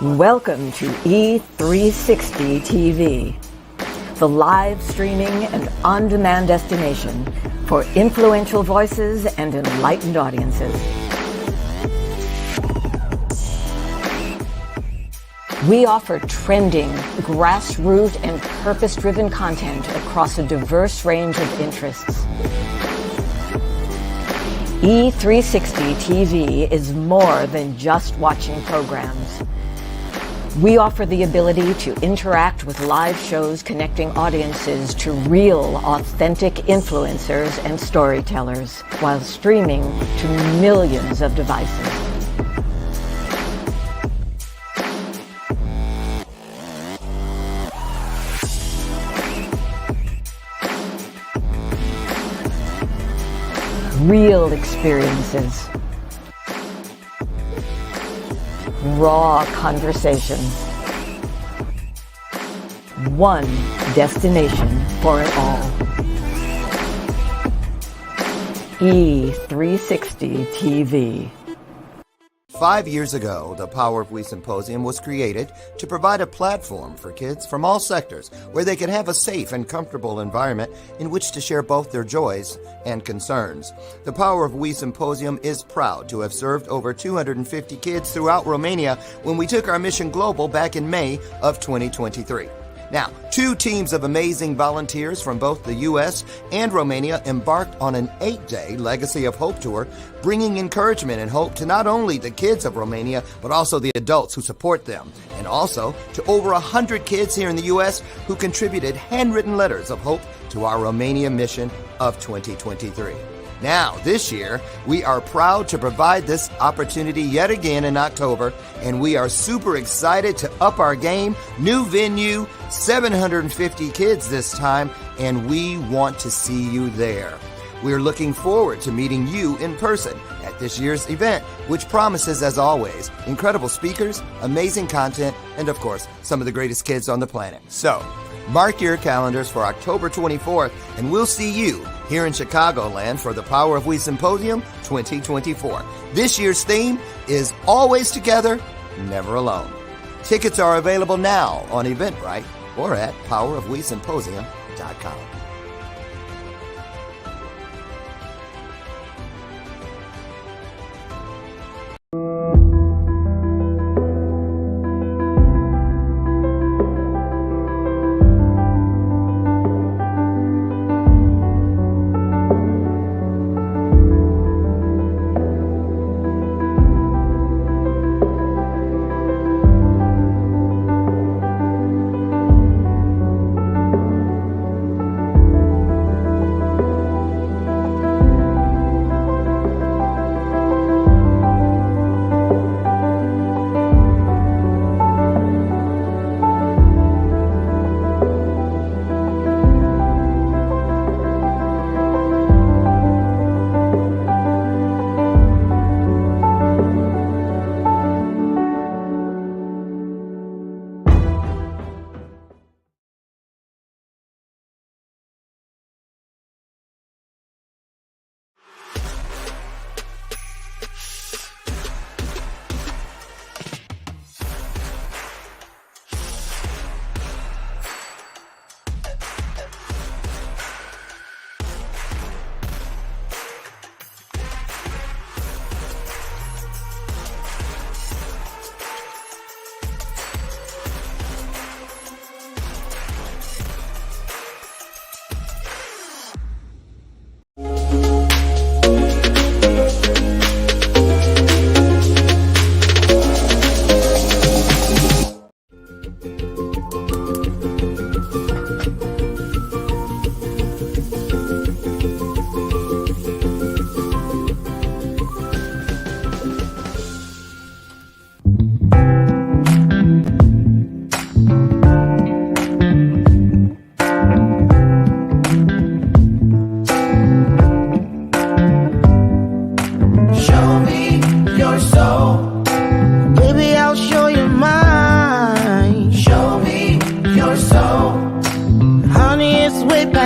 Welcome to E360 TV, the live streaming and on-demand destination for influential voices and enlightened audiences. We offer trending, grassroots, and purpose-driven content across a diverse range of interests. E360 TV is more than just watching programs. We offer the ability to interact with live shows connecting audiences to real, authentic influencers and storytellers while streaming to millions of devices. Real experiences. Raw conversations. One destination for it all. E360 TV. 5 years ago, the Power of We Symposium was created to provide a platform for kids from all sectors where they could have a safe and comfortable environment in which to share both their joys and concerns. The Power of We Symposium is proud to have served over 250 kids throughout Romania when we took our mission global back in May of 2023. Now, 2 teams of amazing volunteers from both the U.S. and Romania embarked on an 8-day Legacy of Hope tour, bringing encouragement and hope to not only the kids of Romania, but also the adults who support them, and also to over 100 kids here in the U.S. who contributed handwritten letters of hope to our Romania mission of 2023. Now, this year, we are proud to provide this opportunity yet again in October, and we are super excited to up our game. New venue, 750 kids this time, and we want to see you there. We're looking forward to meeting you in person at this year's event, which promises, as always, incredible speakers, amazing content, and of course, some of the greatest kids on the planet. So, mark your calendars for October 24th, and we'll see you here in Chicagoland for the Power of We Symposium 2024. This year's theme is Always Together, Never Alone. Tickets are available now on Eventbrite or at powerofwesymposium.com.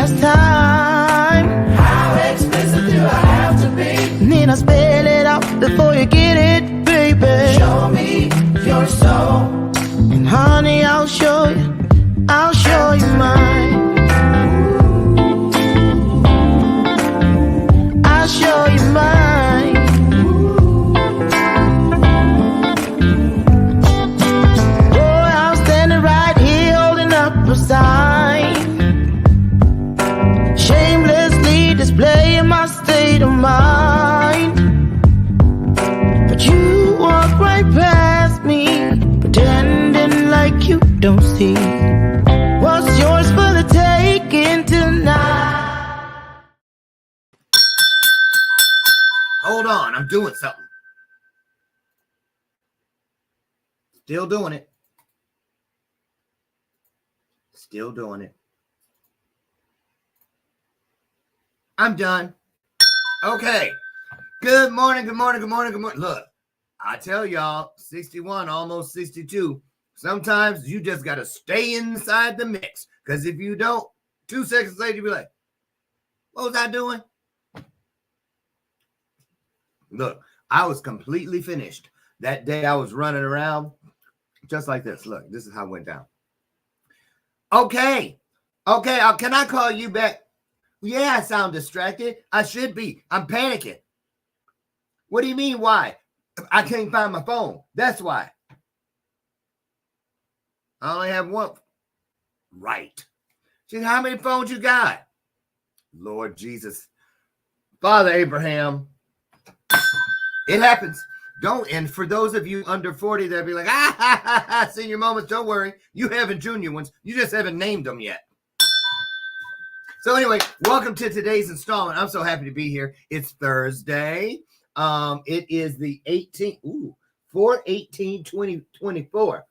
last time. How expensive do I have to be? Need I spell it out before you get it, baby? Show me your soul. don't see. What's yours for the taking tonight? Hold on, I'm doing something. Still doing it. Still doing it. I'm done. Okay. Good morning, good morning, good morning, good morning. Look, I tell y'all, 61, almost 62. Sometimes you just got to stay inside the mix. Because if you don't, 2 seconds later, you'll be like, what was I doing? Look, I was completely finished. That day I was running around just like this. Look, this is how it went down. Okay. Can I call you back? Yeah, I sound distracted. I should be. I'm panicking. What do you mean, why? I can't find my phone. That's why. I only have one. Right. She said, how many phones you got? Lord Jesus. Father Abraham. It happens. Don't. And for those of you under 40, they'll be like, senior moments, don't worry. You haven't junior ones. You just haven't named them yet. So anyway, welcome to today's installment. I'm so happy to be here. It's Thursday. It is the 18th. 4/18/2024.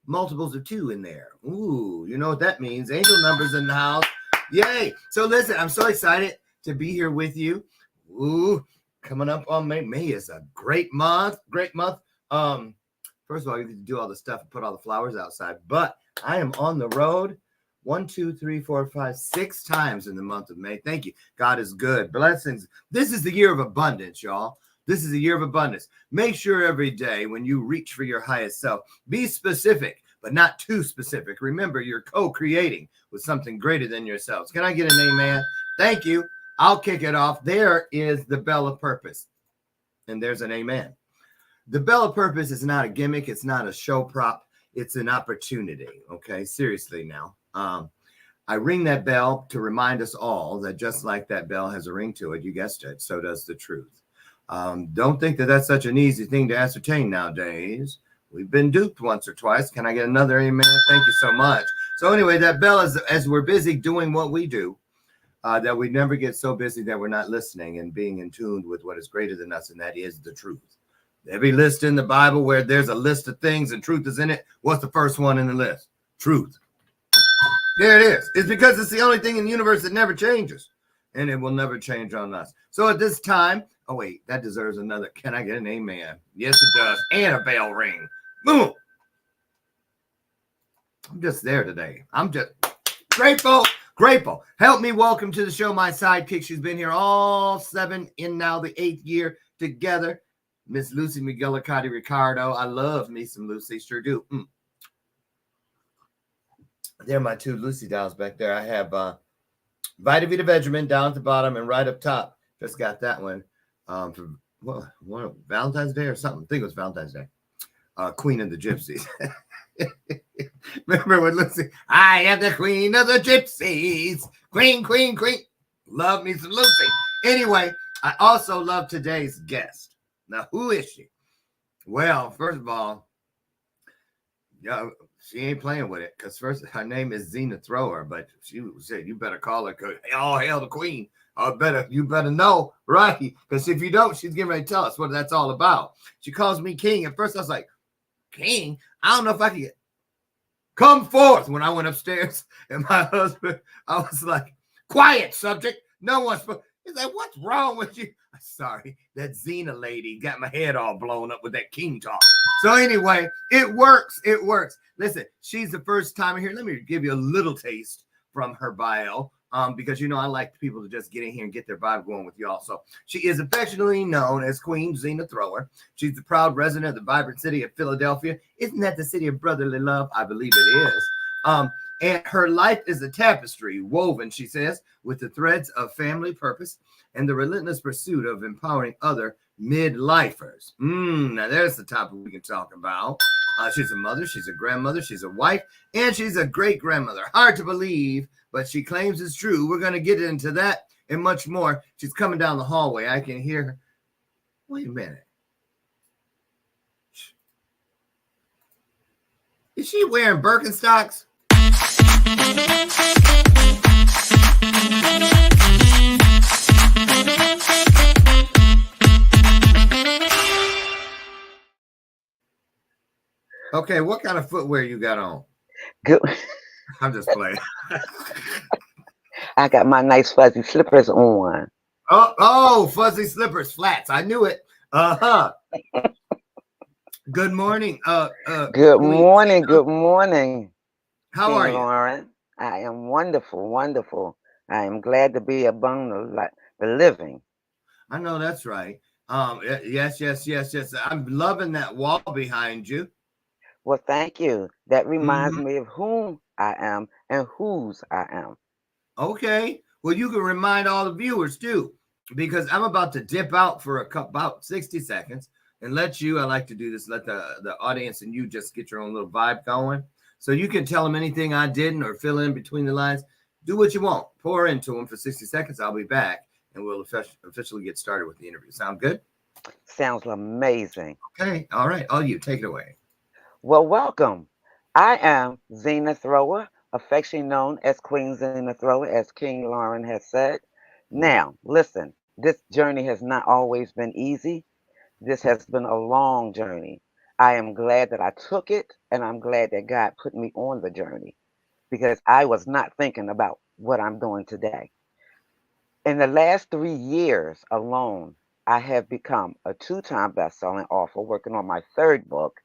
Multiples of 2 in there. Ooh, you know what that means. Angel numbers in the house. Yay. So listen, I'm so excited to be here with you. Ooh, coming up on May. May is a great month. Great month. First of all, you get to do all the stuff and put all the flowers outside. But I am on the road 1, 2, 3, 4, 5, 6 times in the month of May. Thank you. God is good. Blessings. This is the year of abundance, y'all. This is a year of abundance. Make sure every day when you reach for your highest self, be specific, but not too specific. Remember, you're co-creating with something greater than yourselves. Can I get an amen? Thank you. I'll kick it off. There is the bell of purpose. And there's an amen. The bell of purpose is not a gimmick. It's not a show prop. It's an opportunity. Okay, seriously now. I ring that bell to remind us all that just like that bell has a ring to it, you guessed it, so does the truth. Don't think that that's such an easy thing to ascertain nowadays. We've been duped once or twice. Can I get another amen? Thank you so much. So anyway, that bell is, as we're busy doing what we do, that we never get so busy that we're not listening and being in tune with what is greater than us, and that is the truth. Every list in the Bible where there's a list of things and truth is in it, what's the first one in the list? Truth. There it is. It's because it's the only thing in the universe that never changes, and it will never change on us. So at this time, oh wait, that deserves another. Can I get an amen? Yes, it does. And a bell ring. Boom. I'm just there today. I'm just grateful. Help me welcome to the show my sidekick. She's been here all 7 in now the 8th year together. Miss Lucy McGillicuddy Ricardo. I love me some Lucy. Sure do. There are my 2 Lucy dolls back there. I have Vita Vita Vegemin down at the bottom and right up top. Just got that one for Valentine's Day or something. I think it was Valentine's Day. Queen of the Gypsies. Remember when Lucy? I am the Queen of the Gypsies. Queen. Love me some Lucy. Anyway, I also love today's guest. Now, who is she? Well, first of all, she ain't playing with it because first her name is Zina Thrower, but she said you better call her all hail the queen. You better know, right? Because if you don't, she's getting ready to tell us what that's all about. She calls me king. At first, I was like, king? I don't know if I can come forth. When I went upstairs, and my husband, I was like, quiet, subject. No one's. He's like, what's wrong with you? Sorry, that Zina lady got my head all blown up with that king talk. So anyway, it works. Listen, she's the first time here. Let me give you a little taste from her bio, because, I like people to just get in here and get their vibe going with y'all. So she is affectionately known as Queen Zina Thrower. She's the proud resident of the vibrant city of Philadelphia. Isn't that the city of brotherly love? I believe it is. And her life is a tapestry woven, she says, with the threads of family purpose and the relentless pursuit of empowering other midlifers. Now there's the topic we can talk about. She's a mother, she's a grandmother, she's a wife, and she's a great-grandmother. Hard to believe, but she claims it's true. We're going to get into that and much more. She's coming down the hallway. I can hear her. Wait a minute. Is she wearing Birkenstocks? Okay, what kind of footwear you got on? Good. I'm just playing. I got my nice fuzzy slippers on. Oh, fuzzy slippers, flats. I knew it. Uh-huh. Good morning. Good Queen morning. Zina. Good morning, How King are you? Lauren. I am wonderful, wonderful. I am glad to be among the living. I know that's right. Yes. I'm loving that wall behind you. Well, thank you. That reminds Hmm. me of whom I am and whose I am. Okay. Well, you can remind all the viewers too, because I'm about to dip out for about 60 seconds and let you, I like to do this, let the audience and you just get your own little vibe going. So you can tell them anything I didn't or fill in between the lines. Do what you want. Pour into them for 60 seconds. I'll be back and we'll officially get started with the interview. Sound good? Sounds amazing. Okay. All right. All you take it away. Well, welcome. I am Zina Thrower, affectionately known as Queen Zina Thrower, as King Lauren has said. Now, listen, this journey has not always been easy. This has been a long journey. I am glad that I took it, and I'm glad that God put me on the journey because I was not thinking about what I'm doing today. In the last 3 years alone, I have become a two-time best-selling author working on my third book.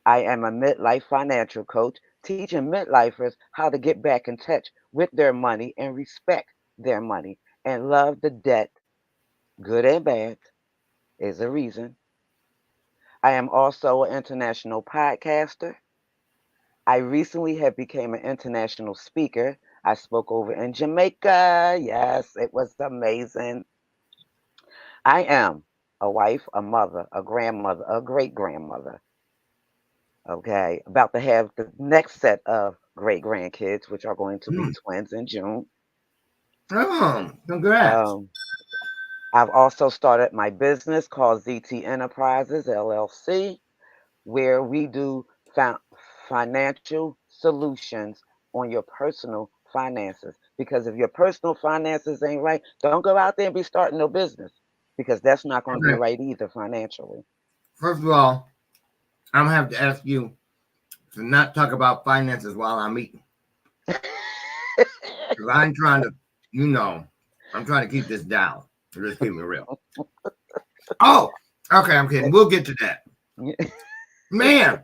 I am a midlife financial coach teaching midlifers how to get back in touch with their money and respect their money and love the debt, good and bad, is a reason. I am also an international podcaster. I recently have become an international speaker. I spoke over in Jamaica. Yes, it was amazing. I am a wife, a mother, a grandmother, a great grandmother. Okay, about to have the next set of great grandkids, which are going to be twins in June. Oh, congrats. Um, I've also started my business called ZT Enterprises LLC, where we do fin- financial solutions on your personal finances. Because if your personal finances ain't right, don't go out there and be starting no business because that's not going to be Okay. right either financially. First of all, I'm going to have to ask you to not talk about finances while I'm eating. Because I'm trying to, I'm trying to keep this down. Just keep me real. Oh, okay, I'm kidding. We'll get to that. Man,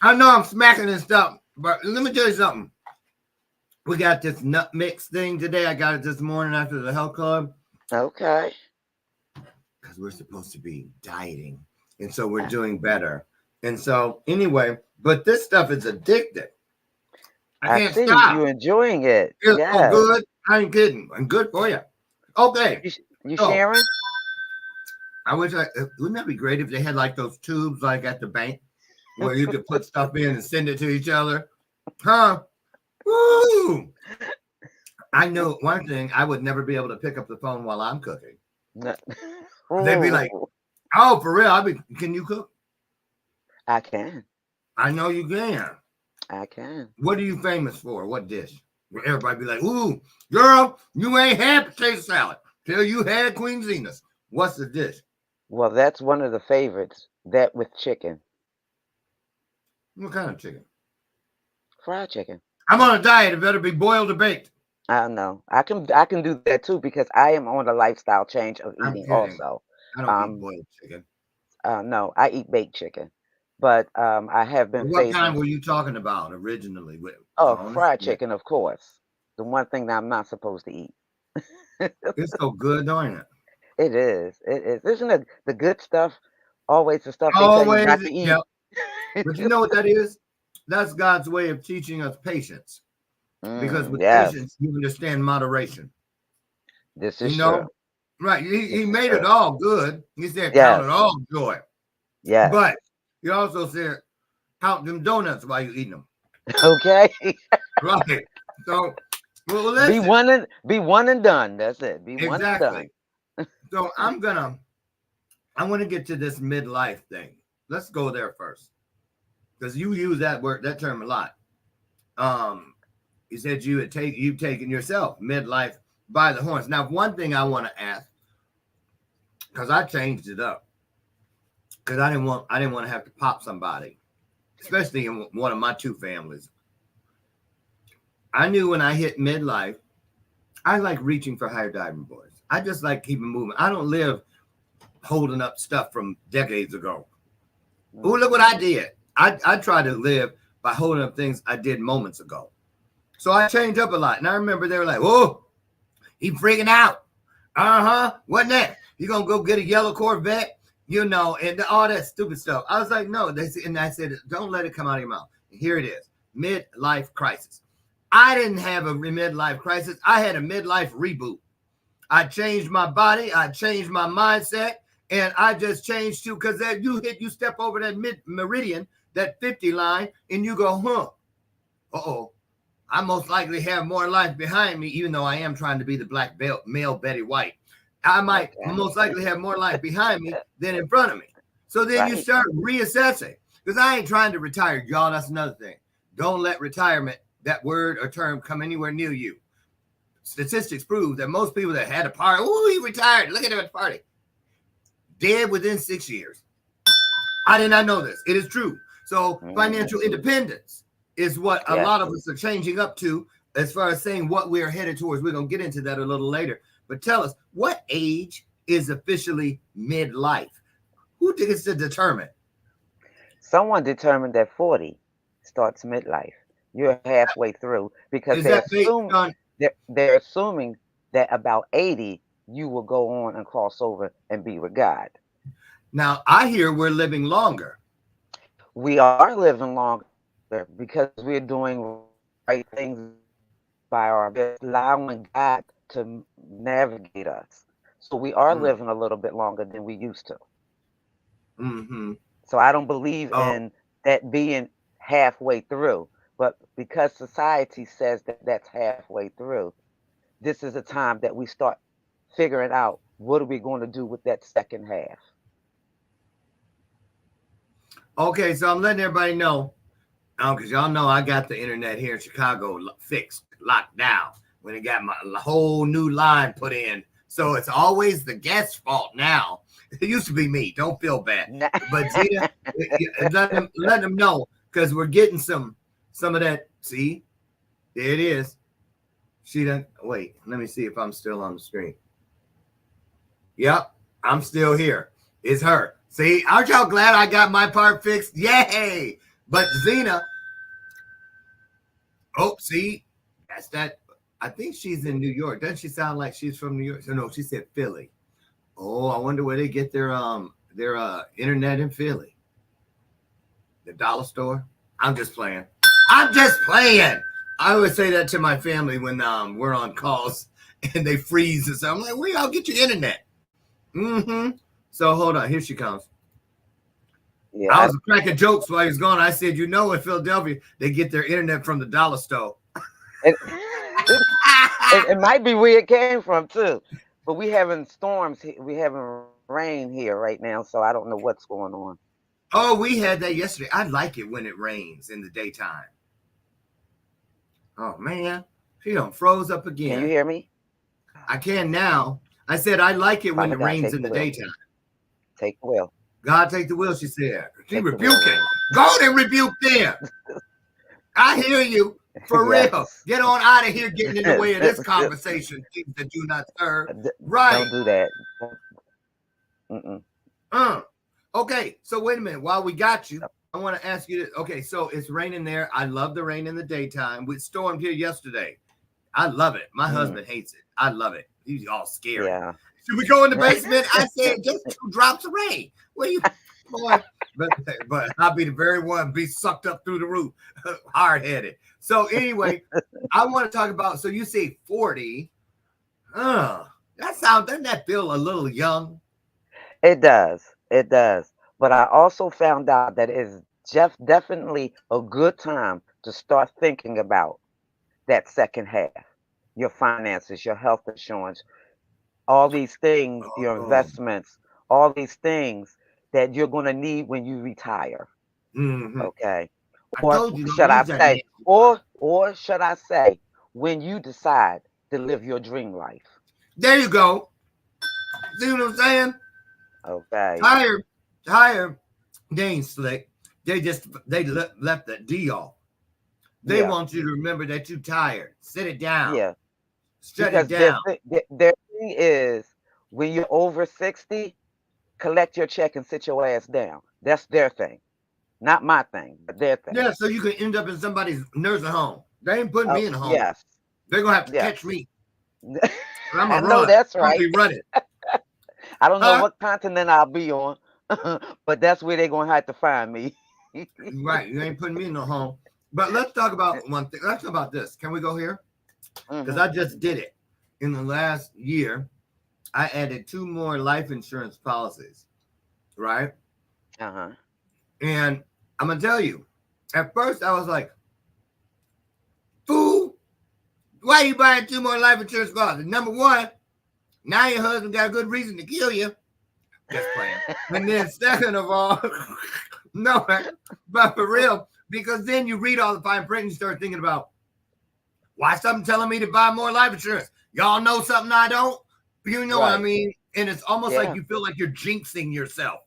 I know I'm smacking and stuff, but let me tell you something. We got this nut mix thing today. I got it this morning after the health club. Okay. Because we're supposed to be dieting. And so we're doing better. And so, anyway, but this stuff is addictive. I I can't see stop. you enjoying it. It's so Yes. good. I ain't kidding. And good for you. Okay. You So sharing? I wish wouldn't that be great if they had like those tubes like at the bank where you could put stuff in and send it to each other? Huh? Woo! I know one thing, I would never be able to pick up the phone while I'm cooking. They'd be like, Ooh, oh, for real? Can you cook? I can. I know you can. I can. What are you famous for? What dish? Where everybody be like, ooh, girl, you ain't had potato salad till you had Queen Zina's. What's the dish? Well, that's one of the favorites. That with chicken, What kind of chicken? fried chicken. I'm on a diet. It better be boiled or baked. I don't know. I can do that too because I am on a lifestyle change of I'm eating kidding. also. I don't eat Um, boiled chicken. no, I eat baked chicken, but I have been What kind favoring were you talking about originally? With bonus? fried Yeah. chicken, of course. The one thing that I'm not supposed to eat. It's so good, don't it? It is. It is. Isn't it the good stuff always the stuff they tell you Always. not to Yep. eat? But you know what that is? That's God's way of teaching us patience. Because with Yes, patience, you understand moderation. this You is know? true. Right. He This is made it true. all good. He said, count it Yes, all joy. yes. But he also said, count them donuts while you're eating them. Okay. Right. So, well, Be listen. one and done. That's it. Be one and done. Exactly. So I want to get to this midlife thing. Let's go there first. because you use that term a lot. You said you've taken yourself midlife by the horns. Now, one thing I want to ask, because I changed it up, because I didn't want to have to pop somebody, especially in one of my two families. I knew when I hit midlife, I like reaching for higher diving boards. I just like keeping moving. I don't live holding up stuff from decades ago. Oh, look what I did. I try to live by holding up things I did moments ago. So I changed up a lot. And I remember they were like, whoa, he freaking out. What next? You gonna go get a yellow Corvette? And all that stupid stuff. I was like, no. And I said, don't let it come out of your mouth. And here it is. Midlife crisis. I didn't have a midlife crisis. I had a midlife reboot. I changed my body. I changed my mindset. And I just changed too, because you step over that meridian, that 50 line, and you go, I most likely have more life behind me, even though I am trying to be the black male Betty White. I might most likely have more life behind me than in front of me. So then you start reassessing, because I ain't trying to retire, y'all. That's another thing. Don't let retirement, that word or term, come anywhere near you. Statistics prove that most people that had a party, he retired. Look at him at the party. Dead within 6 years. I did not know this. It is true. So financial independence is what a lot of us are changing up to as far as saying what we are headed towards. We're going to get into that a little later. But tell us, what age is officially midlife? Who gets to determine? Someone determined that 40 starts midlife. You're halfway through, because they're assuming that about 80 you will go on and cross over and be with God. Now, I hear we're living longer. We are living longer because we're doing right things by our best, allowing God to navigate us. So we are living a little bit longer than we used to. Mm-hmm. So I don't believe in that being halfway through. But because society says that that's halfway through, this is a time that we start figuring out what are we going to do with that second half. Okay, so I'm letting everybody know, because y'all know I got the internet here in Chicago fixed, locked down, when it got my whole new line put in. So it's always the guest's fault now. It used to be me. Don't feel bad. But Zina, let them know, because we're getting some of that. See, there it is. She done. Wait, let me see if I'm still on the screen. Yep, I'm still here. It's her. See, aren't y'all glad I got my part fixed? Yay! But Zina, see, that's that. I think she's in New York. Doesn't she sound like she's from New York? So no, she said Philly. Oh, I wonder where they get their internet in Philly. The dollar store. I'm just playing. I always say that to my family when we're on calls and they freeze and so I'm like, where y'all get your internet? Mm-hmm. So hold on, here she comes. Yeah. I was cracking jokes while he was gone. I said, in Philadelphia, they get their internet from the dollar store. It might be where it came from too. But we having storms, we having rain here right now, so I don't know what's going on. Oh, we had that yesterday. I like it when it rains in the daytime. Oh man, she done froze up again. Can you hear me? I can now. I said I like it when it rains in the daytime. Take the wheel. God take the wheel, she said. She rebuked it. Go and rebuke them. I hear you. For real. Get on out of here getting in the way of this conversation. Things that do not serve. Right. Don't do that. Okay, so wait a minute. While we got you, I want to ask you this. Okay, so it's raining there. I love the rain in the daytime. We stormed here yesterday. I love it. My husband hates it. I love it. He's all scared. Yeah. Should we go in the basement? I said, just 2 drops of rain. What are you, boy? But I'll be the very one be sucked up through the roof, hard-headed. So anyway, I want to talk about, so you say 40. Doesn't that feel a little young? It does. It does. But I also found out that it's definitely a good time to start thinking about that second half, your finances, your health insurance, all these things, your investments, all these things that you're going to need when you retire. Hmm. Okay. I Or told you don't should I use that say, name. or should I say, when you decide to live your dream life? There you go. See what I'm saying? Okay. Tired, tired. They ain't slick. Left the D off. They Yeah. want you to remember that you tired. Sit it down. Yeah. Shut it Because down. their thing is when you're over 60, collect your check and sit your ass down. That's their thing. Not my thing, but their thing. Yeah, so you can end up in somebody's nursing home. They ain't putting Oh, me in a home. yes. They're gonna have to Yes. catch me. I'm I gonna know run. that's I'm gonna right. be running. I don't know Huh? what continent I'll be on, but that's where they're gonna have to find me. Right. You ain't putting me in no home. But let's talk about one thing. Let's talk about this. Can we go here? Because Hmm. I just did it. In the last year, I added 2 more life insurance policies. Right. Uh-huh. And I'm gonna tell you, at first I was like, fool, why are you buying 2 more life insurance policies? Number one, now your husband got a good reason to kill you. Just playing. And then second of all, no, but for real, because then you read all the fine print and you start thinking about why something telling me to buy more life insurance. Y'all know something I don't? You know what I Right. mean? And it's almost like Yeah. you feel like you're jinxing yourself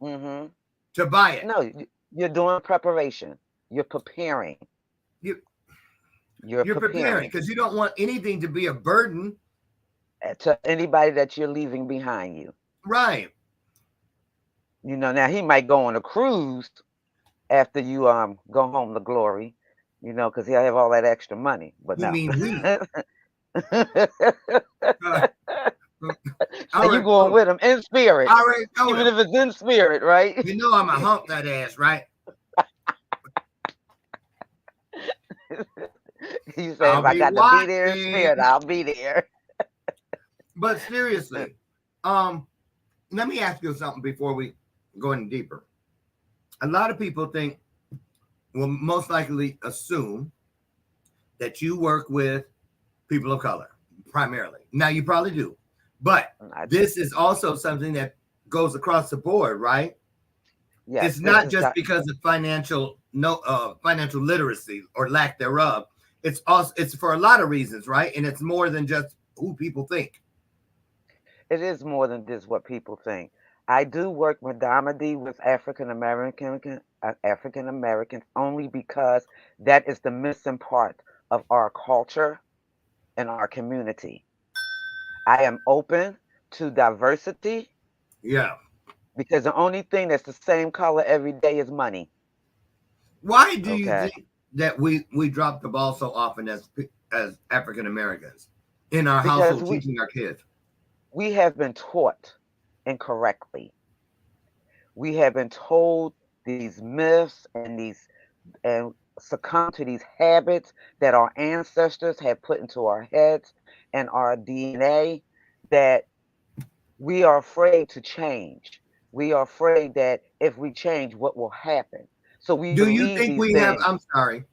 Hmm. to buy it. No, you're doing preparation. You're preparing. You, You're you're preparing preparing because you don't want anything to be a burden. to anybody that you're leaving behind you. Right. Now he might go on a cruise after you go home to glory, because he'll have all that extra money. But You no. mean we. Uh, I So you already going told, with him in spirit, I already told even him. if it's in spirit, right? You know I'm a hump that ass, right? He said, I'll if I be got to be there in watching. spirit, I'll be there. But seriously, let me ask you something before we go in deeper. A lot of people think, will most likely assume that you work with people of color primarily. Now you probably do, but I do. this is also something that goes across the board, right? Yes, It's this not is just got. because of financial literacy or lack thereof. It's for a lot of reasons, right? And it's more than just who people think. It is more than just what people think. I do work predominantly with African Americans only because that is the missing part of our culture and our community. I am open to diversity Yeah. because the only thing that's the same color every day is money. Why do you Okay. think that we drop the ball so often as African Americans in our Because household we teaching our kids? we have been taught incorrectly. We have been told these myths and succumb to these habits that our ancestors have put into our heads and our DNA that we are afraid to change. We are afraid that if we change, what will happen? So we Do you believe think these we have? things. I'm sorry.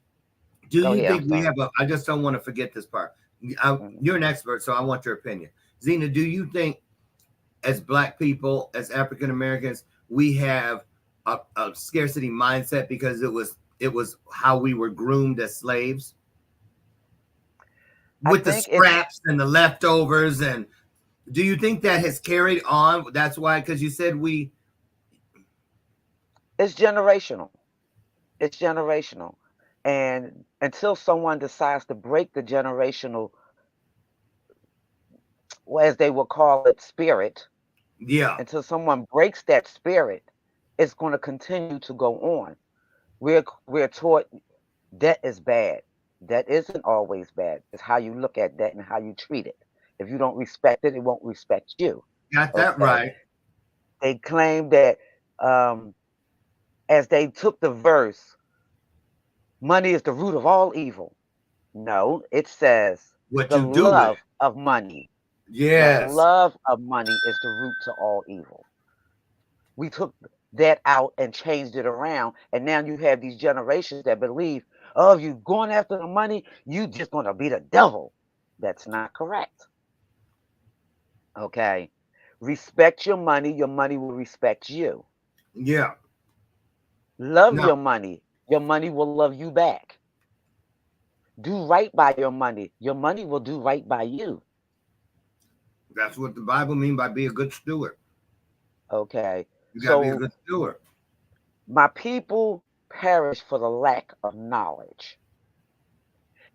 Do Go you ahead. I'm think we sorry. have a? I just don't want to forget this part. Mhm. You're an expert, so I want your opinion. Zena, do you think, as Black people, as African Americans, we have a scarcity mindset because it was how we were groomed as slaves I with the think it's scraps and the leftovers? And do you think that has carried on? That's why, because you said we. it's generational. It's generational. And until someone decides to break the generational, well, as they will call it, spirit, Yeah. until someone breaks that spirit, it's going to continue to go on. We're taught debt is bad. Debt isn't always bad. It's how you look at debt and how you treat it. If you don't respect it, it won't respect you. Got that Okay. right. They claim that um, as they took the verse, money is the root of all evil. No, it says What the you do with it. love of money. The Yes. love of money is the root to all evil. We took that out and changed it around, and now you have these generations that believe, oh, if you're going after the money, you just going to be the devil. That's not correct. Okay. Respect your money will respect you. Yeah. Love No, your money. Your money will love you back. Do right by your money. Your money will do right by you. that's what the Bible means by be a good steward. Okay. You got to be a So good steward. my people perish for the lack of knowledge.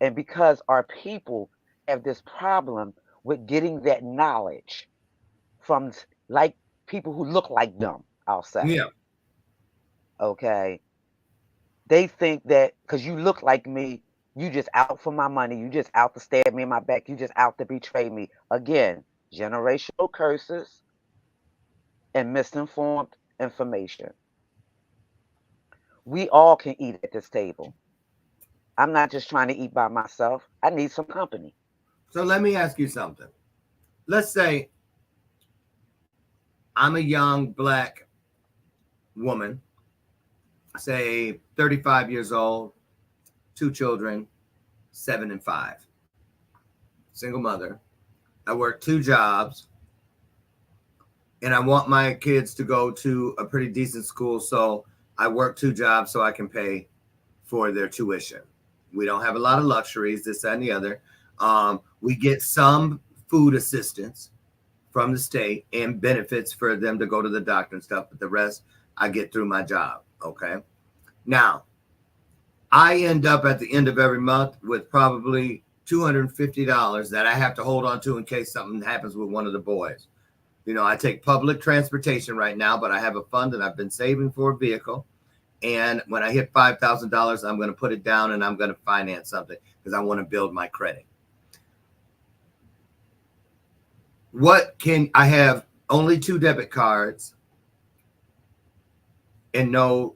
And because our people have this problem with getting that knowledge from like people who look like them, I'll say. Yeah. Okay. They think that because you look like me, you just out for my money. You just out to stab me in my back. You just out to betray me. Again, generational curses and misinformed information. We all can eat at this table. I'm not just trying to eat by myself. I need some company. So let me ask you something. Let's say I'm a young black woman, say 35 years old, two children, 7 and 5, single mother. I work two jobs, and I want my kids to go to a pretty decent school. So I work two jobs so I can pay for their tuition. We don't have a lot of luxuries, this, that, and the other. We get some food assistance from the state and benefits for them to go to the doctor and stuff, but the rest I get through my job. Okay. Now, I end up at the end of every month with probably $250 that I have to hold on to in case something happens with one of the boys. You know, I take public transportation right now, but I have a fund that I've been saving for a vehicle. And when I hit $5,000, I'm going to put it down and I'm going to finance something because I want to build my credit. What can I have? Only 2 debit cards and no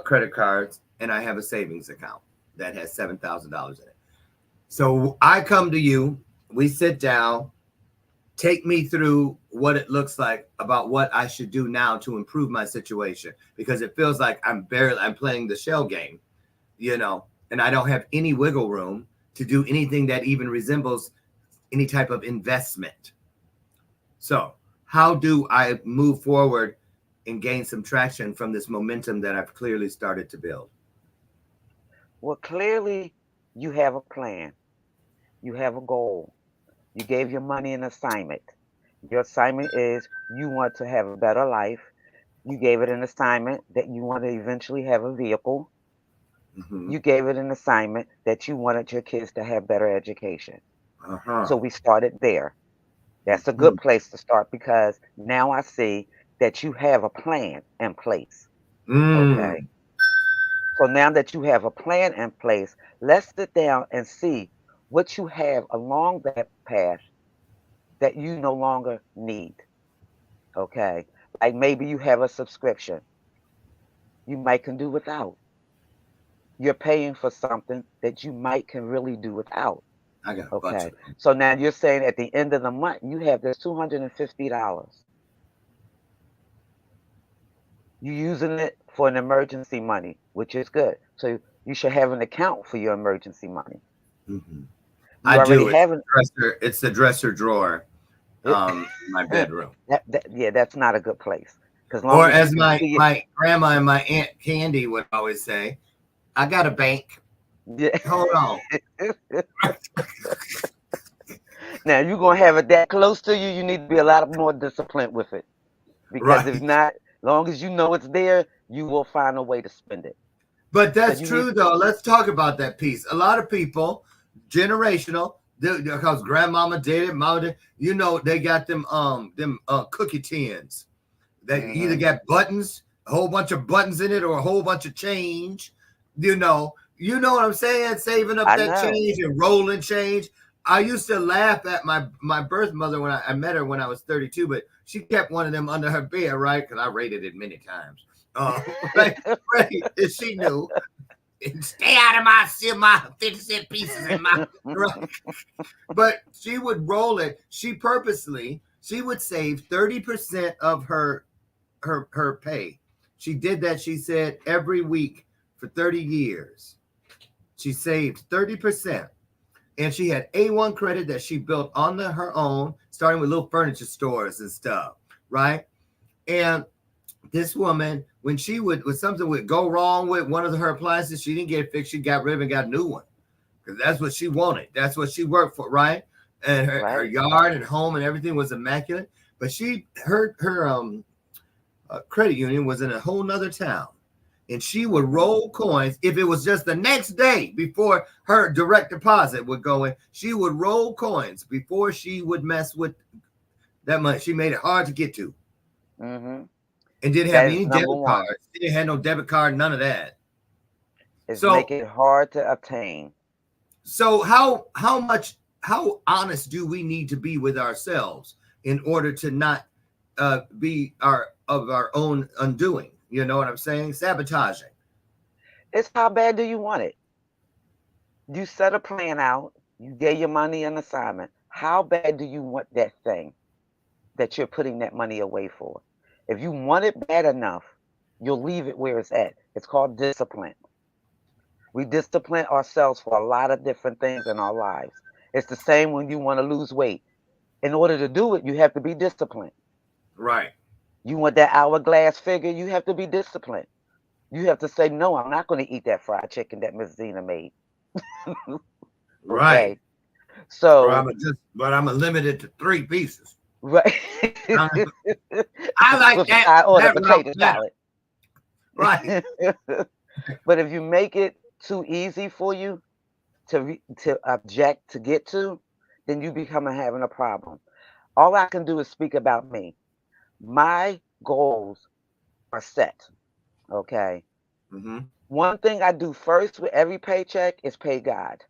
credit cards, and I have a savings account that has $7,000 in it. So I come to you, we sit down, take me through what it looks like about what I should do now to improve my situation, because it feels like I'm playing the shell game, you know, and I don't have any wiggle room to do anything that even resembles any type of investment. So how do I move forward and gain some traction from this momentum that I've clearly started to build? Well, clearly you have a plan. You have a goal. You gave your money an assignment. Your assignment is you want to have a better life. You gave it an assignment that you want to eventually have a vehicle. Mm-hmm. You gave it an assignment that you wanted your kids to have better education. Uh-huh. So we started there. That's a good place to start because now I see that you have a plan in place. Okay. So now that you have a plan in place, let's sit down and see what you have along that path that you no longer need. Okay. Like maybe you have a subscription you might can do without. You're paying for something that you might can really do without. I got a bunch Okay. of them. So now you're saying at the end of the month, you have this $250. You're using it for an emergency money, which is good. So you should have an account for your emergency money. Mm-hmm. You I already do. have an It's the dresser drawer, in my bedroom. yeah, that's not a good place. Because long Or as you as can my see my grandma and my aunt Candy would always say, I got a bank. it. Hold on. Now you're gonna have it that close to you, you need to be a lot more disciplined with it. Because if Right. not, long as you know it's there, you will find a way to spend it. But So that's you need true though. Let's talk about that piece. A lot of people, generational, because grandmama did it, mama did, you know, they got them cookie tins. They either got buttons, a whole bunch of buttons in it, or a whole bunch of change. You know what I'm saying? Saving up I that know. change and rolling change. I used to laugh at my birth mother when I met her when I was 32, but she kept one of them under her bed, right? Because I raided it many times. Right, right. And she knew. Stay out of my 50-cent pieces in my right. But she would roll it. She would save 30% of her pay. She did that, she said, every week for 30 years. She saved 30%. And she had A1 credit that she built on her own, starting with little furniture stores and stuff, right? And this woman, when something would go wrong with one of her appliances, she didn't get it fixed. She got rid of it and got a new one because that's what she wanted. That's what she worked for, right? And her yard and home and everything was immaculate. But her credit union was in a whole nother town. And she would roll coins. If it was just the next day before her direct deposit would go in, she would roll coins before she would mess with that money. She made it hard to get to. Mm-hmm. And didn't have any debit cards. She didn't have no debit card, none of that. Make it hard to obtain. So how honest do we need to be with ourselves in order to not be of our own undoing? You know what I'm saying? Sabotaging. It's how bad do you want it? You set a plan out. You gave your money an assignment. How bad do you want that thing that you're putting that money away for? If you want it bad enough, you'll leave it where it's at. It's called discipline. We discipline ourselves for a lot of different things in our lives. It's the same when you want to lose weight. In order to do it, you have to be disciplined. Right. You want that hourglass figure, you have to be disciplined. You have to say, no, I'm not going to eat that fried chicken that Miss Zina made. Right. So, but I'm limited to 3 pieces. Right. I like that. I order potato salad. Right. But if you make it too easy for you to object to get to, then you become having a problem. All I can do is speak about me. My goals are set. Okay. Mm-hmm. One thing I do first with every paycheck is pay God.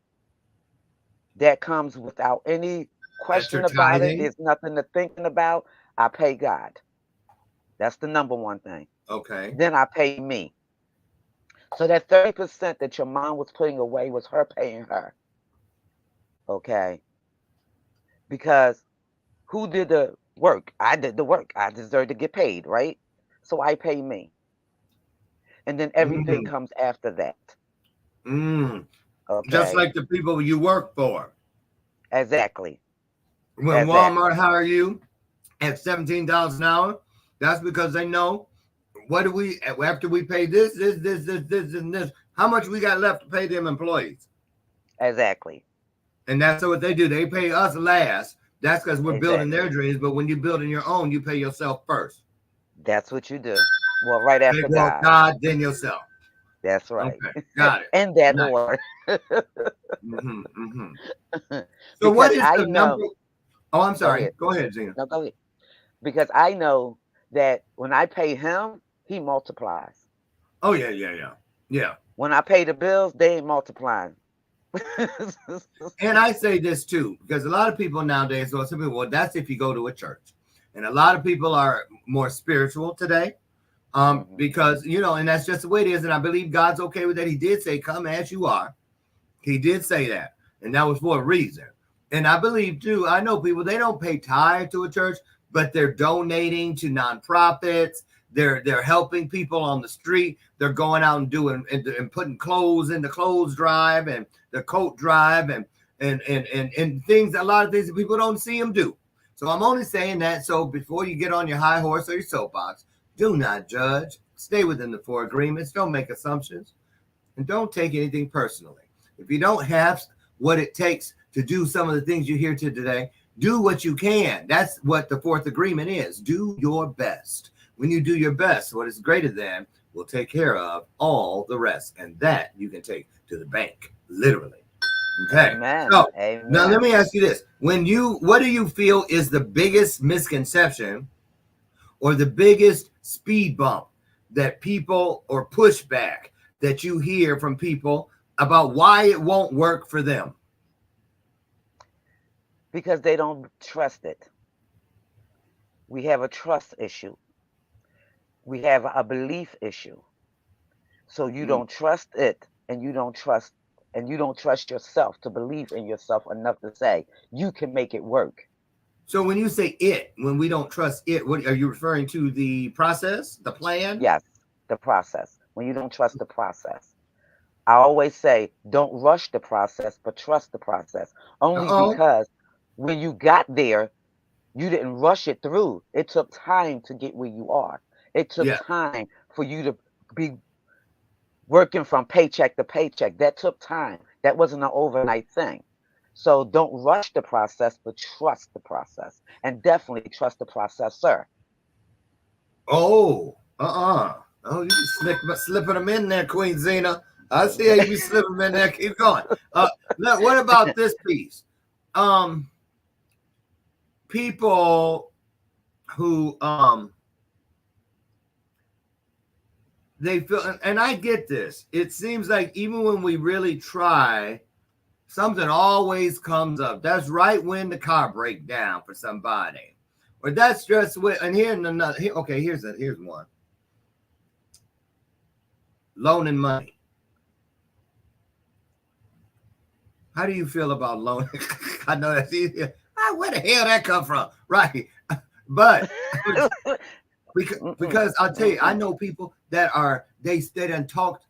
That comes without any question about it. There's nothing to thinking about. I pay God. That's the number one thing. Okay. Then I pay me. So that 30% that your mom was putting away was her paying her. Okay. Because who did the work? I did the work. I deserve to get paid, right? So I pay me. And then everything comes after that. Okay. Just like the people you work for. Exactly. When Walmart hire you at $17 an hour, that's because they know after we pay this, and this, how much we got left to pay them employees. Exactly. And that's what they do. They pay us last. That's because we're building their dreams. But when you're building your own, you pay yourself first. That's what you do. Well, right after God, then yourself. That's right. Okay, got it. In that order. So what is the number? Oh, I'm sorry. Go ahead, Zina. No, go ahead. Because I know that when I pay him, he multiplies. Oh, yeah. When I pay the bills, they ain't multiplying. And I say this too, because a lot of people nowadays, well, that's if you go to a church. And a lot of people are more spiritual today. Because, and that's just the way it is. And I believe God's okay with that. He did say, come as you are. He did say that. And that was for a reason. And I believe too, I know people, they don't pay tithe to a church, but they're donating to nonprofits. They're helping people on the street. They're going out and doing and putting clothes in the clothes drive and the coat drive and things, a lot of things that people don't see them do. So I'm only saying that. So before you get on your high horse or your soapbox, do not judge. Stay within the 4 agreements. Don't make assumptions. And don't take anything personally. If you don't have what it takes to do some of the things you hear today, do what you can. That's what the 4th agreement is. Do your best. When you do your best, what is greater than will take care of all the rest. And that you can take to the bank, literally. Okay. Amen. So Amen. Now let me ask you this. What do you feel is the biggest misconception or the biggest speed bump that people or pushback that you hear from people about why it won't work for them? Because they don't trust it. We have a trust issue. We have a belief issue. So you don't trust it, and you don't trust yourself to believe in yourself enough to say you can make it work. So when you say when we don't trust it, what are you referring to? The process, the plan? Yes, the process. When you don't trust the process. I always say, don't rush the process, but trust the process. Only because when you got there, you didn't rush it through. It took time to get where you are. It took Yeah. time for you to be working from paycheck to paycheck. That took time. That wasn't an overnight thing. So don't rush the process, but trust the process, and definitely trust the processor. Oh, oh, you be slipping them in there, Queen Zina. I see how you be slipping them in there. Keep going. Look, what about this piece? People who they feel, and I get this. It seems like even when we really try, something always comes up. That's right when the car breaks down for somebody, or that's just what. And here's another. Okay, here's one. Loaning money. How do you feel about loaning? I know that's easy. Where the hell that come from? Right, but because I'll tell you, I know people that are they done talked.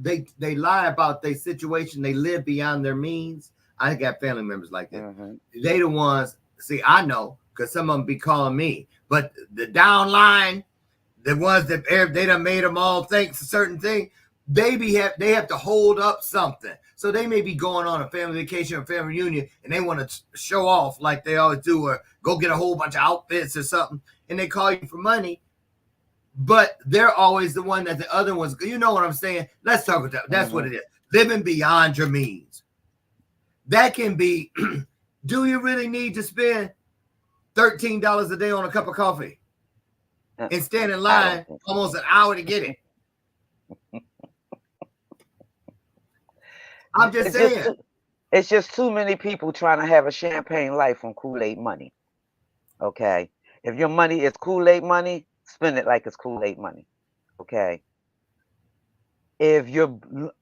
They lie about their situation. They live beyond their means. I got family members like that. Mm-hmm. They the ones. See, I know because some of them be calling me. But the downline, the ones that they done made them all think a certain thing. They have to hold up something. So they may be going on a family vacation or family reunion, and they want to show off like they always do, or go get a whole bunch of outfits or something, and they call you for money. But they're always the one that the other ones, you know what I'm saying? Let's talk about that. That's what it is. Living beyond your means. That can be, do you really need to spend $13 a day on a cup of coffee and stand in line almost an hour to get it? I'm just saying. It's just too many people trying to have a champagne life on Kool-Aid money. Okay. If your money is Kool-Aid money, spend it like it's Kool-Aid money. Okay. If you're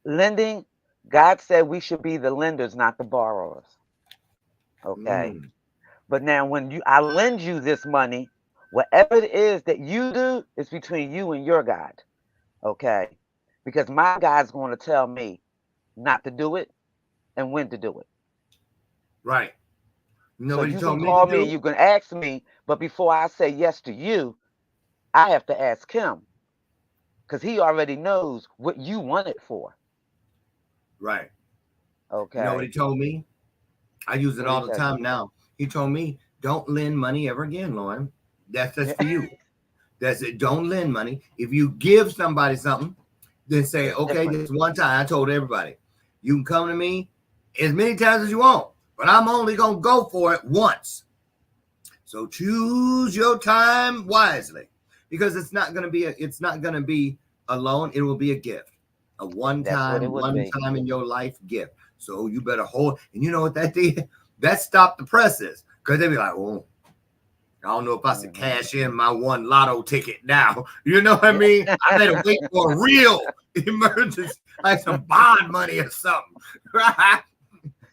lending, God said we should be the lenders, not the borrowers. Okay. But now when I lend you this money, whatever it is that you do is between you and your God. Okay. Because my God's going to tell me not to do it and when to do it. Right. You know so what you told can me call to me, do? you can ask me, but before I say yes to you, I have to ask him. Because he already knows what you want it for. Right. Okay. You know what he told me? I use it all the time now. He told me, don't lend money ever again, Lauren. That's for you. That's it. Don't lend money. If you give somebody something, then say, okay, this one time. I told everybody, you can come to me as many times as you want, but I'm only going to go for it once. So choose your time wisely, because it's not going to be a loan. It will be a gift, a one time in your life gift. So you better hold. And you know what that did? That stopped the presses, because they be like, oh, I don't know if I should cash in my one lotto ticket now. You know what I mean? I better wait for a real emergency, like some bond money or something, right?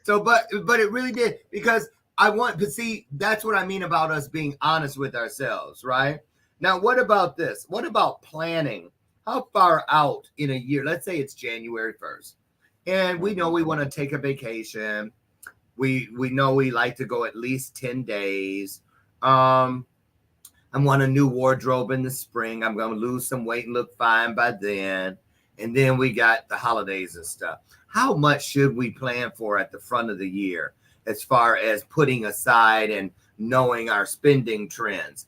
So, but it really did, because I want to see. That's what I mean about us being honest with ourselves, right? Now, what about this? What about planning? How far out in a year? Let's say it's January 1st, and we know we want to take a vacation. We know we like to go at least 10 days. I want a new wardrobe in the spring. I'm going to lose some weight and look fine by then. And then we got the holidays and stuff. How much should we plan for at the front of the year as far as putting aside and knowing our spending trends?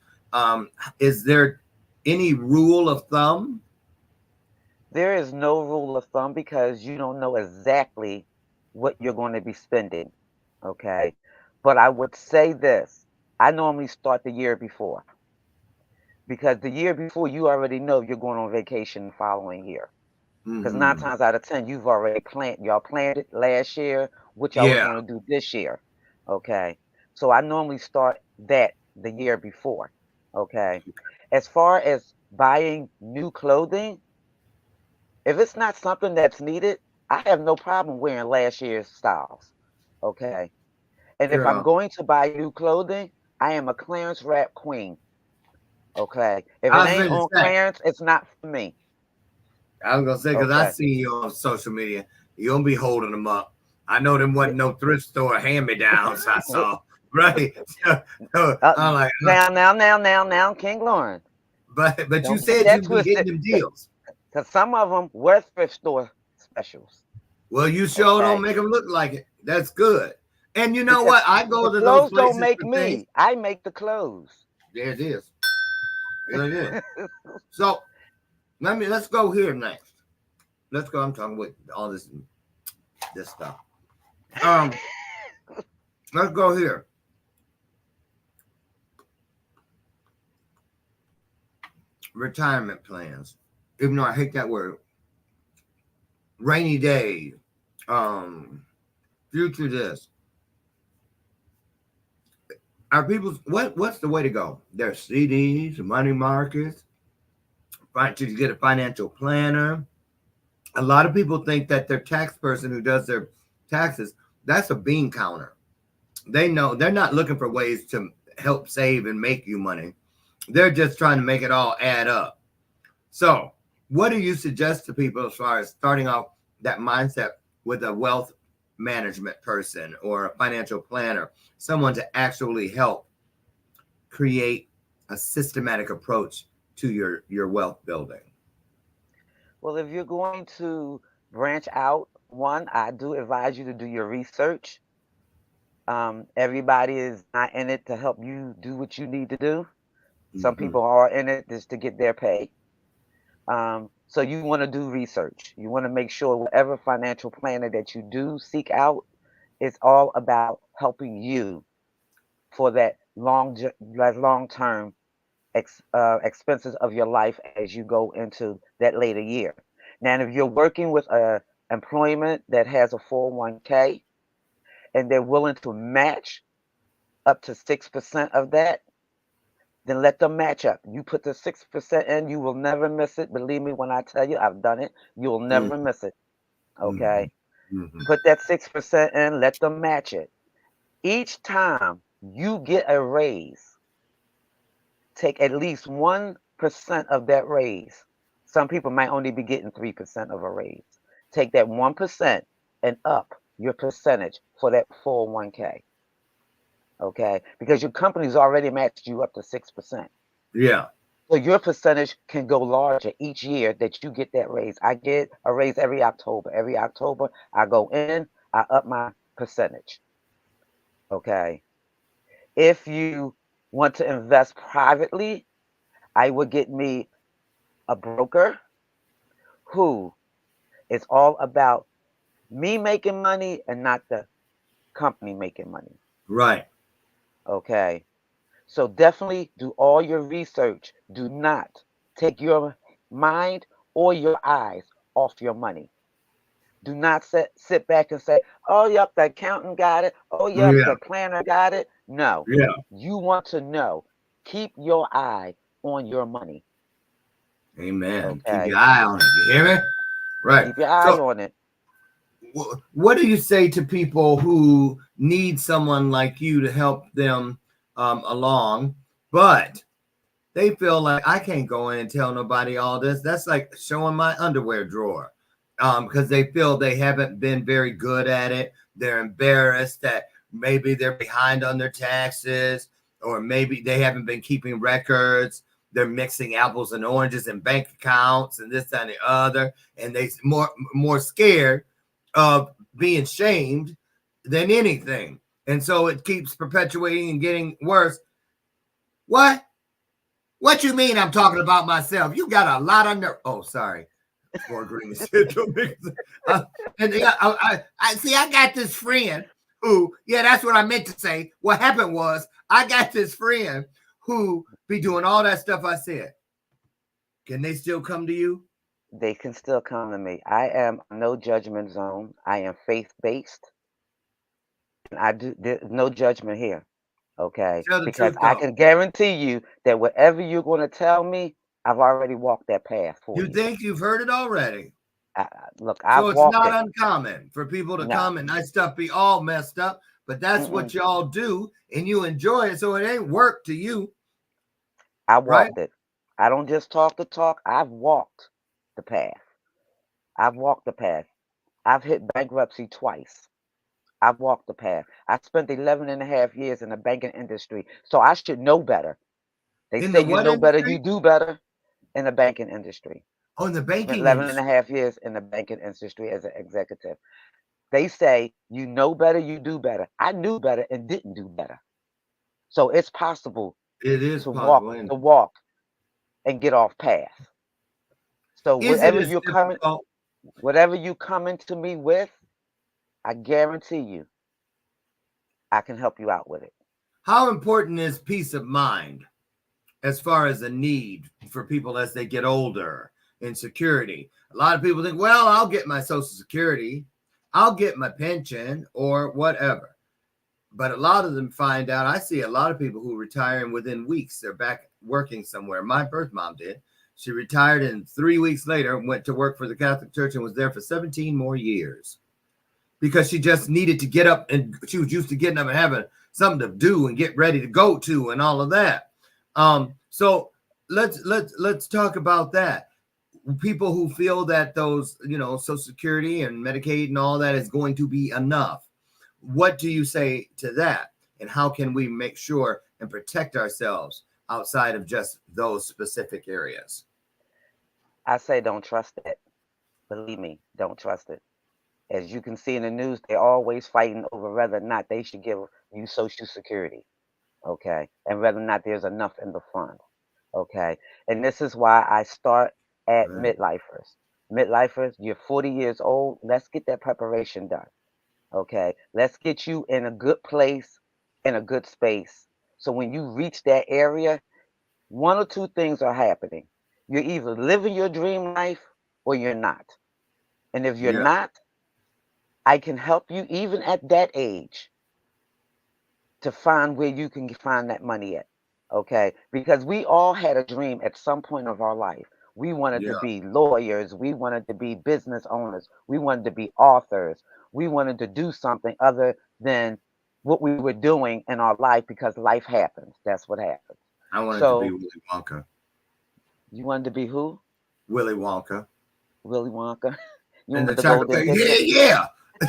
Is there any rule of thumb? There is no rule of thumb, because you don't know exactly what you're going to be spending. Okay. But I would say this. I normally start the year before, because the year before you already know you're going on vacation the following year. Because 9 times out of 10, you've already y'all planned it last year, what y'all was going to do this year. Okay. So I normally start that the year before. Okay. As far as buying new clothing, if it's not something that's needed, I have no problem wearing last year's styles. Okay. And if I'm going to buy new clothing, I am a clearance wrap queen. Okay. If it ain't on clearance, it's not for me. I was going to say, because I see you on social media. You don't be holding them up. I know them wasn't no thrift store hand-me-downs I saw. Right. So I'm like, now, King Lauren. But you Don't get said that you've been getting twisted. them deals. Because some of them were thrift store specials. Well, you sure don't Okay. make them look like it. That's good. And you know Because what? I the go to those clothes don't places make for things. me. I make the clothes. There it is. There it is. So let's go here next. Let's go. I'm talking with all this stuff. Let's go here. Retirement plans. Even though I hate that word. Rainy day. Future this. Are people what's the way to go? There's CDs, money markets, to get a financial planner. A lot of people think that their tax person who does their taxes, that's a bean counter. They know they're not looking for ways to help save and make you money. They're just trying to make it all add up. So, what do you suggest to people as far as starting off that mindset with a wealth management person or a financial planner, someone to actually help create a systematic approach to your wealth building? Well, if you're going to branch out, one, I do advise you to do your research. Everybody is not in it to help you do what you need to do. Some Mm-hmm. people are in it just to get their pay. So you want to do research. You want to make sure whatever financial planner that you do seek out, it's all about helping you for that long term expenses of your life as you go into that later year. Now, if you're working with a employment that has a 401k and they're willing to match up to 6% of that, then let them match up. You put the 6% in, you will never miss it. Believe me when I tell you, I've done it. You will never miss it. Mm-hmm. Okay. Mm-hmm. Put that 6% in, let them match it. Each time you get a raise, take at least 1% of that raise. Some people might only be getting 3% of a raise. Take that 1% and up your percentage for that 401k. Okay. Because your company's already matched you up to 6%. Yeah. So your percentage can go larger each year that you get that raise. I get a raise every October. Every October, I go in, I up my percentage. Okay. If you want to invest privately, I would get me a broker who is all about me making money and not the company making money. Right. Okay. So definitely do all your research. Do not take your mind or your eyes off your money. Do not sit back and say, oh, yep, the accountant got it. Oh, yep, Yeah. the planner got it. No, Yeah. you want to know. Keep your eye on your money. Amen. Keep your Okay. eye on it. You hear me? Right. Keep your eye So, on it. what do you say to people who need someone like you to help them along, but they feel like I can't go in and tell nobody all this? That's like showing my underwear drawer, because they feel they haven't been very good at it. They're embarrassed that maybe they're behind on their taxes, or maybe they haven't been keeping records. They're mixing apples and oranges in bank accounts and this and the other, and they more scared of being shamed than anything. And so it keeps perpetuating and getting worse. What? What you mean I'm talking about myself? You got a lot of nerve. Oh, sorry. More green syndrome. And yeah, I see. I got this friend who, yeah, that's what I meant to say. What happened was I got this friend who be doing all that stuff I said. Can they still come to you? They can still come to me. I am a no judgment zone. I am faith based. And there's no judgment here. Okay. Tell the Because truth I though. can guarantee you that whatever you're going to tell me, I've already walked that path for You you. think you've heard it already. Look, So I've it's walked not it. uncommon for people to No. come and that stuff be all messed up, but that's Mm-mm. what y'all do and you enjoy it. So it ain't work to you, I right? walked it. I don't just talk the talk. I've walked the path. I've walked the path. I've hit bankruptcy twice. I've walked the path. I spent 11 and a half years in the banking industry, so I should know better. They In say the you what know better, you industry? do better in the banking industry. Oh, in the Spent banking 11 and a industry. half years in the banking industry as an executive. They say you know better, you do better. I knew better and didn't do better. So it's possible It is to walk possible. And the walk and get off path. So is it as difficult? whatever you coming to me with, I guarantee you I can help you out with it. How important is peace of mind as far as a need for people as they get older in security? A lot of people think, well, I'll get my Social Security, I'll get my pension, or whatever. But a lot of them find out. I see a lot of people who retire and within weeks they're back working somewhere. My birth mom did. She retired and 3 weeks later went to work for the Catholic Church and was there for 17 more years because she just needed to get up, and she was used to getting up and having something to do and get ready to go to and all of that. So let's talk about that. People who feel that those, Social Security and Medicaid and all that is going to be enough. What do you say to that? And how can we make sure and protect ourselves outside of just those specific areas? I say don't trust it. Believe me, don't trust it. As you can see in the news, they're always fighting over whether or not they should give you Social Security, okay, and whether or not there's enough in the fund, okay. And this is why I start at Right. midlifers. Midlifers, you're 40 years old. Let's get that preparation done, okay. Let's get you in a good place, in a good space. So when you reach that area, one or two things are happening. You're either living your dream life or you're not. And if you're Yeah. not, I can help you even at that age to find where you can find that money at. Okay. Because we all had a dream at some point of our life. We wanted to Yeah. be lawyers. We wanted to be business owners. We wanted to be authors. We wanted to do something other than what we were doing in our life because life happens. That's what happens. I wanted to be So Willy Wonka. you wanted to be who? Willy Wonka. Willy Wonka. You And the wanted the chocolate golden factory. ticket? Yeah.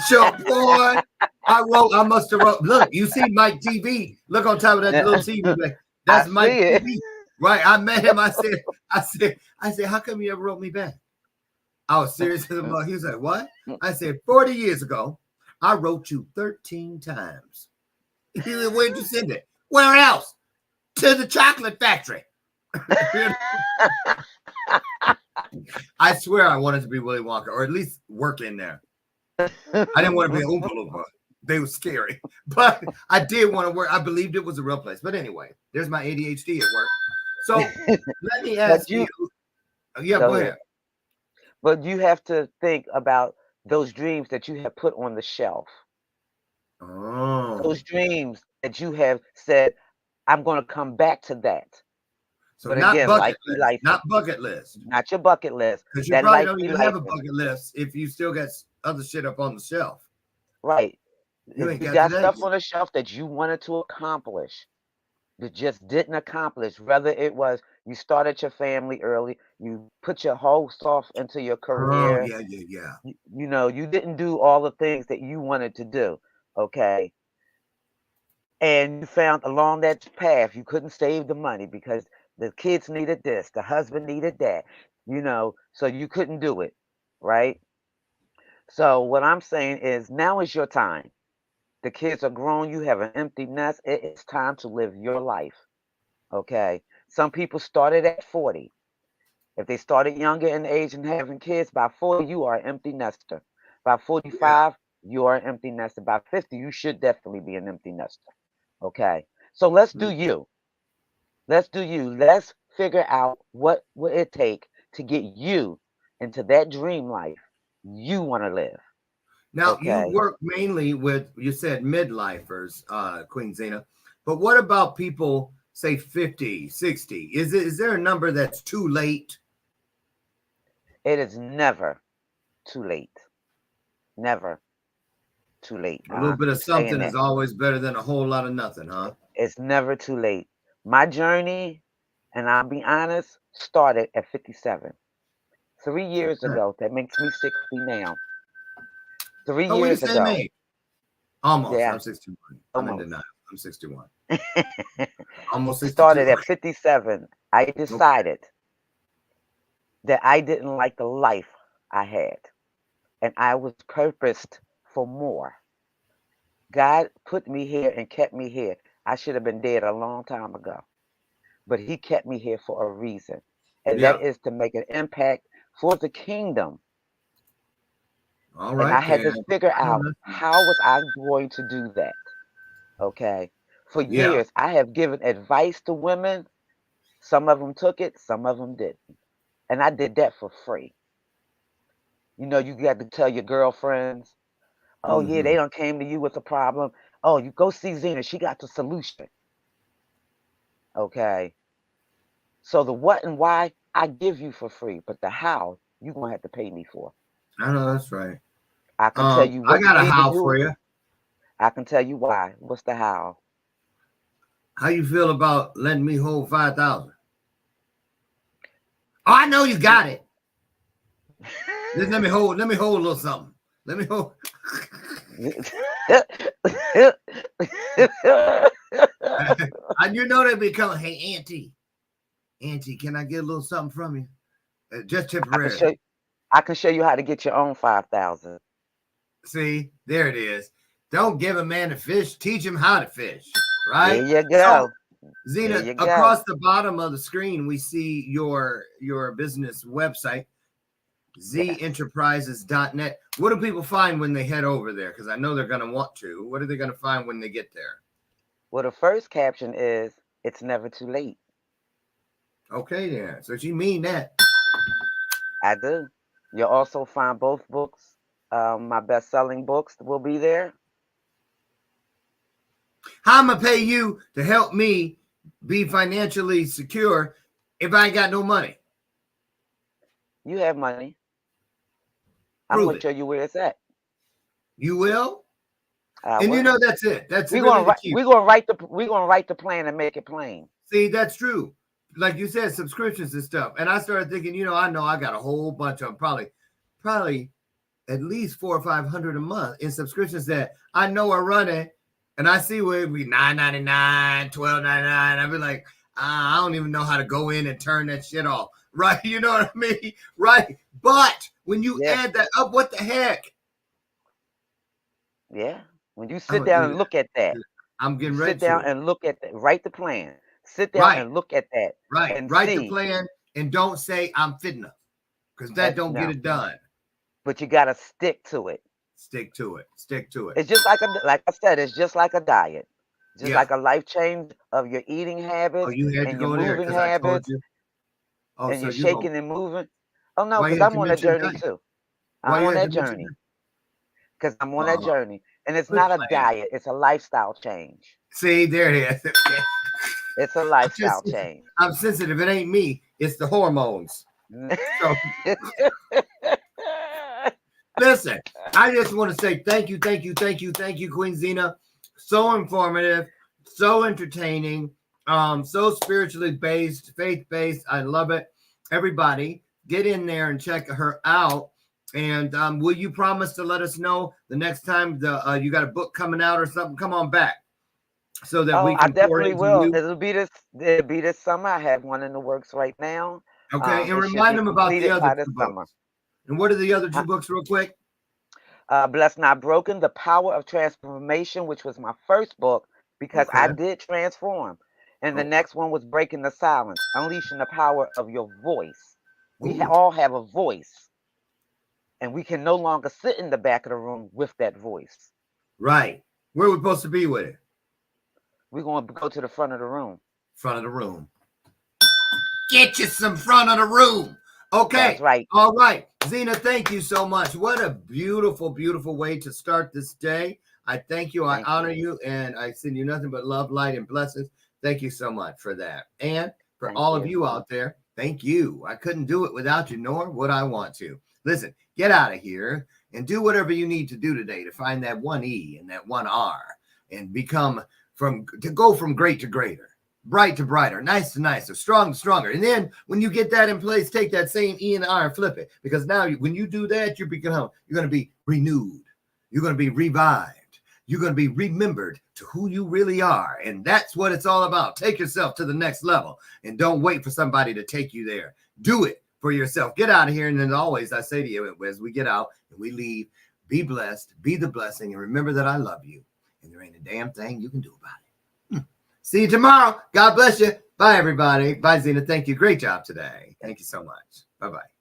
So, boy, I must have wrote. Look, you see Mike TV. Look on top of that little TV. I That's Mike see it. TV. Right. I met him. I said, how come you ever wrote me back? I was serious with him. He was like, what? I said, 40 years ago, I wrote you 13 times. He said, where'd you send it? Where else? To the chocolate factory. I swear I wanted to be Willy Wonka, or at least work in there. I didn't want to be an Oompa Loompa. They were scary. But I did want to work. I believed it was a real place. But anyway, there's my ADHD at work. So let me ask you. Yeah, go ahead. But you have to think about those dreams that you have put on the shelf. Oh. Those dreams that you have said, I'm going to come back to that. So But not again, bucket life be list. life. Not bucket list. Not your bucket list. Because you That probably life don't be even life. have a bucket list if you still got other shit up on the shelf. Right. You If ain't you got got that stuff yet. on the shelf that you wanted to accomplish, that just didn't accomplish, whether it was you started your family early, you put your whole self into your Oh, career, yeah. you didn't do all the things that you wanted to do, okay? And you found along that path you couldn't save the money because the kids needed this, the husband needed that, so you couldn't do it, right? So what I'm saying is now is your time. The kids are grown, you have an empty nest. It's time to live your life. Okay. Some people started at 40. If they started younger in age and having kids, by 40, you are an empty nester. By Yeah. 45, you are an empty nester. By 50, you should definitely be an empty nester. Okay. So let's do you. Let's do you. Let's figure out what will it take to get you into that dream life you want to live. Now, you Okay. work mainly with, you said midlifers, Queen Zina, but what about people, say 50, 60? Is there a number that's too late? It is never too late. Never too late. A little bit of Keep saying something is that. always better than a whole lot of nothing, huh? It's never too late. My journey, and I'll be honest, started at 57. 3 years Okay. ago. That makes me 60 now. Three Oh, we the years same ago. age. Almost. Yeah, I'm 61. I'm in almost. denial. I'm 61. Almost 62. Started at 57. I Okay. decided that I didn't like the life I had, and I was purposed for more. God put me here and kept me here. I should have been dead a long time ago, but He kept me here for a reason, and that Yeah. is to make an impact for the kingdom. All And I right, had then. to figure I know out that's how was I going to do that. Okay. For yeah. years, I have given advice to women. Some of them took it, some of them didn't. And I did that for free. You got to tell your girlfriends, oh, yeah, Mm-hmm. they done came to you with a problem. Oh, you go see Zena. She got the solution. Okay. So the what and why I give you for free, but the how you're going to have to pay me for. I know that's right. I can tell you I what got a way to how do for it. you. I can tell you why. What's the how? How you feel about letting me hold 5,000? Oh, I know you got it. Just let me hold a little something. Let me hold. And you know they be coming, hey, Auntie, can I get a little something from you? Just I can temporarily. show you. I can show you how to get your own 5,000. See, there it is. Don't give a man a fish, teach him how to fish, There right? you So, go. There Zena, you go. across the bottom of the screen, we see your business website, Yes. zenterprises.net. What do people find when they head over there? Because I know they're going to want to. What are they going to find when they get there? Well, the first caption is, "It's never too late." Okay, then. So you mean that? I do. You'll also find both books. My best-selling books will be there. How am I pay you to help me be financially secure if I ain't got no money? You have money. I'm Prove gonna it. show you where it's at. You will? I And you know will. that's it. That's We're really gonna the write. key. We're gonna write the plan and make it plain. See, that's true. Like you said, subscriptions and stuff. And I started thinking, I know I got a whole bunch of probably at least 400 or 500 a month in subscriptions that I know are running. And I see where it be $9.99, $12.99. I'd be like, I don't even know how to go in and turn that shit off. Right? You know what I mean? Right. But when you Yeah. add that up, what the heck? Yeah. When you I'm sit gonna down do and look at that, that. I'm you getting ready sit down to. and look at that. Write the plan. Sit down Right. and look at that Right. and Write the see. plan and don't say I'm fitting up because that And don't get no, it done. but you gotta stick to it. Stick to it. Stick to it. It's just like I said, it's just like a diet, just Yeah. like a life change of your eating Oh, habits you had to and your go there moving because I told habits you. Oh, and so your you going shaking and moving. Oh no, why you because had I'm to on that mention journey diet? too. Why I'm you on had to that mention journey that? because I'm on that journey, and it's Quit not a playing. diet; it's a lifestyle change. See, there it is. It's a I'm lifestyle just change. I'm sensitive. It ain't me. It's the hormones. So listen, I just want to say thank you, Queen Zina. So informative, so entertaining, so spiritually based, faith based. I love it. Everybody, get in there and check her out. And will you promise to let us know the next time you got a book coming out or something? Come on back so that Oh, we I can pour definitely into will. you. It'll be this summer. I have one in the works right now. Okay, and It should remind be them about the completed other by this two summer. books. And what are the other two Huh? books, real quick? Blessed Not Broken, The Power of Transformation, which was my first book because I Okay. did transform. And the Oh, next one was Breaking the Silence, Unleashing the Power of Your Voice. We ooh, all have a voice, and we can no longer sit in the back of the room with that voice. right. Where are we supposed to be with it? We're going to go to the front of the room. Front of the room. Get you some front of the room. That's Okay. right. All right. Zina, thank you so much. What a beautiful, beautiful way to start this day. I thank you. I Thank honor you. you. And I send you nothing but love, light, and blessings. Thank you so much for that. And for Thank all of you. you out there, thank you. I couldn't do it without you, nor would I want to. Listen, get out of here and do whatever you need to do today to find that one E and that one R and go from great to greater, bright to brighter, nice to nicer, strong to stronger. And then when you get that in place, take that same E and R and flip it. Because now when you do that, you're going to be renewed. You're going to be revived. You're going to be remembered to who you really are. And that's what it's all about. Take yourself to the next level and don't wait for somebody to take you there. Do it for yourself. Get out of here. And then always, I say to you, as we get out and we leave, be blessed, be the blessing, and remember that I love you. And there ain't a damn thing you can do about it. See you tomorrow. God bless you. Bye, everybody. Bye, Zina. Thank you. Great job today. Thank you so much. Bye-bye.